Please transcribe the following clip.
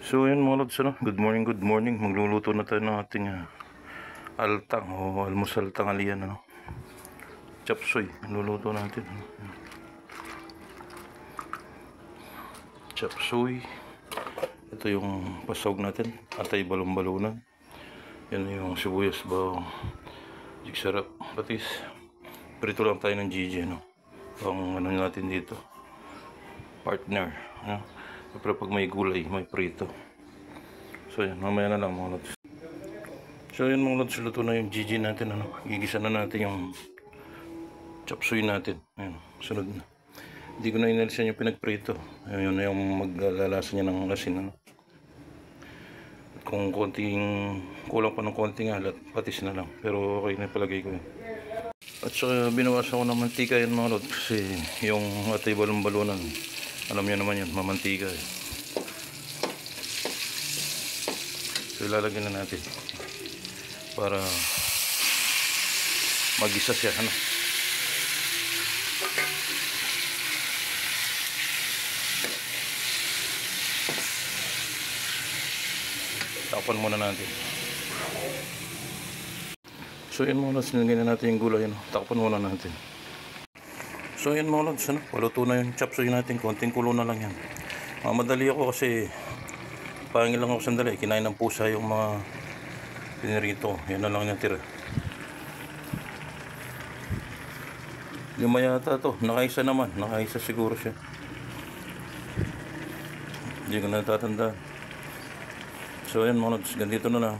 So yun mga lods, ano? Good morning. Magluluto na tayo ng ating altang o almusal tanghalian, ano? Chop suey, luluto natin. Chop suey. Ito yung pasawag natin, atay balon-balunan. Yan yung sibuyas, bawang, jigsarap, patis. Prito lang tayo ng GG, no? Ang ano natin dito, partner, no? Pero pag may gulay, may prito. So yan, mamaya na lang mga lods. So yan mga lods, luto na yung GG natin, ano? Gigisa na natin yung chop suey natin. Ayan, sunod na. Hindi ko na inalisan yung pinagprito. Ayun na yung maglalasa niya ng asin, ano? At kung kulang pa ng konting alat, patis na lang. Pero okay na palagay ko yun. At saka binawasan ko ng mantika yan mga lods, kasi yung atay balon-balunan, alam niyo naman yun, mamantika eh. So ilalagyan na natin para magisa siya, ano. Tapan muna natin. So yan mga lods, nilagyan na natin yung gulay, ano. Tapan muna natin. So yan mga lods, ano, paluto na yung chop suey natin, konting kulo na lang yan. Madali ako kasi pangil lang ako sandali, kinain ng pusa yung mga pinirito. Yan na lang yung tira. 5 yata to, nakaisa naman, nakaisa siguro siya, hindi ko natatandaan. So yan mga lods, ganito na lang.